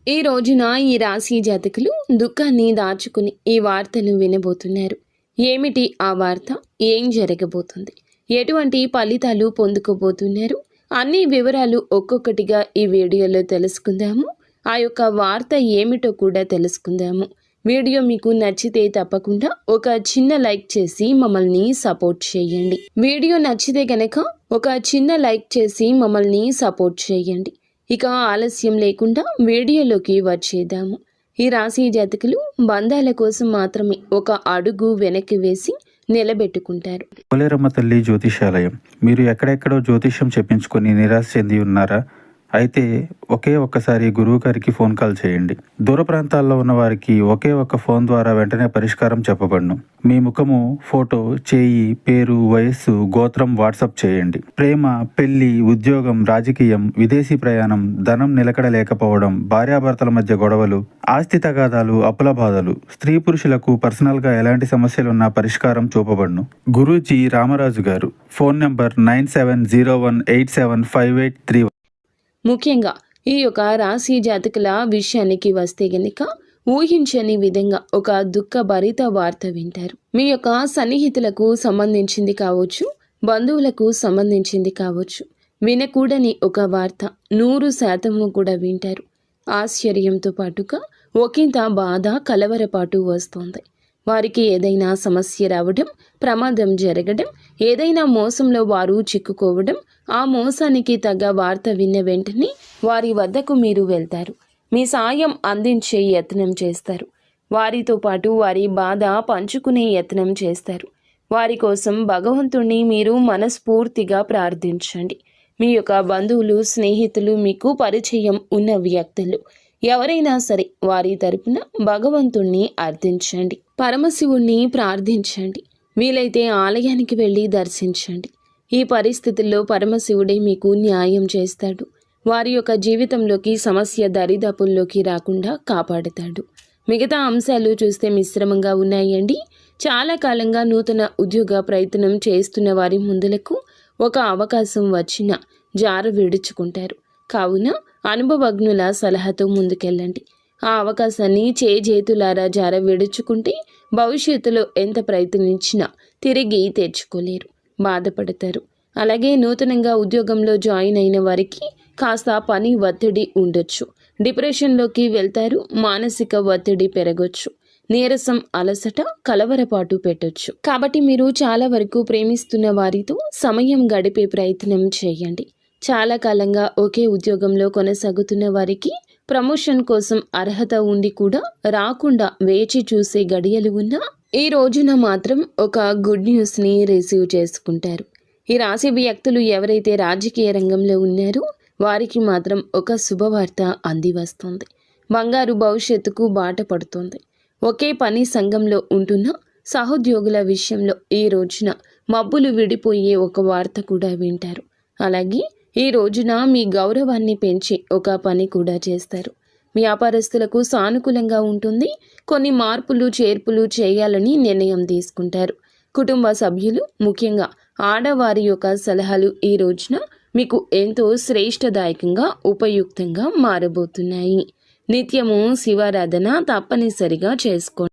ఈ రోజున ఈ రాశి జాతకులు దుఃఖాన్ని దాచుకుని ఈ వార్తను వినబోతున్నారు. ఏమిటి ఆ వార్త? ఏం జరగబోతుంది? ఎటువంటి ఫలితాలు పొందుకోబోతున్నారు? అన్ని వివరాలు ఒక్కొక్కటిగా ఈ వీడియోలో తెలుసుకుందాము. ఆ యొక్క వార్త ఏమిటో కూడా తెలుసుకుందాము. వీడియో మీకు నచ్చితే తప్పకుండా ఒక చిన్న లైక్ చేసి మమ్మల్ని సపోర్ట్ చేయండి. వీడియో నచ్చితే గనక ఒక చిన్న లైక్ చేసి మమ్మల్ని సపోర్ట్ చేయండి. ఇక ఆలస్యం లేకుండా వీడియోలోకి వచ్చేద్దాము. ఈ రాశి జాతకులు బంధాల కోసం మాత్రమే ఒక అడుగు వెనక్కి వేసి నిలబెట్టుకుంటారు. పోలేరమ్మ తల్లి జ్యోతిషాలయం. మీరు ఎక్కడెక్కడో జ్యోతిష్యం చెప్పించుకొని నిరాశ చెంది ఉన్నారా? అయితే ఒక్కసారి గురువు గారికి ఫోన్ కాల్ చేయండి. దూర ప్రాంతాల్లో ఉన్న వారికి ఒక్క ఫోన్ ద్వారా వెంటనే పరిష్కారం చెప్పబడును. మీ ముఖము, ఫోటో, చేయి, పేరు, వయస్సు, గోత్రం వాట్సాప్ చేయండి. ప్రేమ, పెళ్లి, ఉద్యోగం, రాజకీయం, విదేశీ ప్రయాణం, ధనం నిలకడ లేకపోవడం, భార్యాభర్తల మధ్య గొడవలు, ఆస్తి తగాదాలు, అప్పుల బాధలు, స్త్రీ పురుషులకు పర్సనల్ గా ఎలాంటి సమస్యలున్నా పరిష్కారం చూపబడును. గురూజీ రామరాజు గారు. Phone number 9701875831. ముఖ్యంగా ఈ యొక్క రాశి జాతకుల విషయానికి వస్తే గనుక ఊహించని విధంగా ఒక దుఃఖభరిత వార్త వింటారు. మీ యొక్క సన్నిహితులకు సంబంధించింది కావచ్చు, బంధువులకు సంబంధించింది కావచ్చు. వినకూడని ఒక వార్త 100% కూడా వింటారు. ఆశ్చర్యంతో పాటుగా ఒకంత బాధ, కలవరపాటు వస్తుంది. వారికి ఏదైనా సమస్య రావడం, ప్రమాదం జరగడం, ఏదైనా మోసంలో వారు చిక్కుకోవడం, ఆ మోసానికి తగ్గ వార్త విన్న వెంటనే వారి వద్దకు మీరు వెళ్తారు. మీ సాయం అందించే యత్నం చేస్తారు. వారితో పాటు వారి బాధ పంచుకునే యత్నం చేస్తారు. వారి కోసం భగవంతుణ్ణి మీరు మనస్ఫూర్తిగా ప్రార్థించండి. మీ యొక్క బంధువులు, స్నేహితులు, మీకు పరిచయం ఉన్న వ్యక్తులు ఎవరైనా సరే వారి తరపున భగవంతుణ్ణి అర్థించండి. పరమశివుణ్ణి ప్రార్థించండి. వీలైతే ఆలయానికి వెళ్ళి దర్శించండి. ఈ పరిస్థితుల్లో పరమశివుడే మీకు న్యాయం చేస్తాడు. వారి యొక్క జీవితంలోకి సమస్య దరిదాపుల్లోకి రాకుండా కాపాడుతాడు. మిగతా అంశాలు చూస్తే మిశ్రమంగా ఉన్నాయండి. చాలా కాలంగా నూతన ఉద్యోగ ప్రయత్నం చేస్తున్న వారి ముందులకు ఒక అవకాశం వచ్చినా జార విడుచుకుంటారు. కావున అనుభవజ్ఞుల సలహాతో ముందుకెళ్ళండి. ఆ అవకాశాన్ని చేతులారా జార విడుచుకుంటే భవిష్యత్తులో ఎంత ప్రయత్నించినా తిరిగి తెచ్చుకోలేరు, బాధపడతారు. అలాగే నూతనంగా ఉద్యోగంలో జాయిన్ అయిన వారికి కాస్త పని ఒత్తిడి ఉండొచ్చు. డిప్రెషన్లోకి వెళ్తారు. మానసిక ఒత్తిడి పెరగొచ్చు. నీరసం, అలసట, కలవరపాటు పెట్టొచ్చు. కాబట్టి మీరు చాలా వరకు ప్రేమిస్తున్న వారితో సమయం గడిపే ప్రయత్నం చేయండి. చాలా కాలంగా ఒకే ఉద్యోగంలో కొనసాగుతున్న వారికి ప్రమోషన్ కోసం అర్హత ఉండి కూడా రాకుండా వేచి చూసే గడియలు ఉన్నా ఈ రోజున మాత్రం ఒక గుడ్ న్యూస్ని రిసీవ్ చేసుకుంటారు. ఈ రాశి వ్యక్తులు ఎవరైతే రాజకీయ రంగంలో ఉన్నారో వారికి మాత్రం ఒక శుభవార్త అంది వస్తుంది. బంగారు భవిష్యత్తుకు బాట పడుతుంది. ఒకే పని సంఘంలో ఉంటున్న సహోద్యోగుల విషయంలో ఈ రోజున మబ్బులు విడిపోయే ఒక వార్త కూడా వింటారు. అలాగే ఈ రోజున మీ గౌరవాన్ని పెంచి ఒక పని కూడా చేస్తారు. వ్యాపారస్తులకు సానుకూలంగా ఉంటుంది. కొన్ని మార్పులు, చేర్పులు చేయాలని నిర్ణయం తీసుకుంటారు. కుటుంబ సభ్యులు, ముఖ్యంగా ఆడవారి యొక్క సలహాలు ఈ రోజున మీకు ఎంతో శ్రేష్టదాయకంగా, ఉపయుక్తంగా మారబోతున్నాయి. నిత్యము శివారాధన తప్పనిసరిగా చేసుకోండి.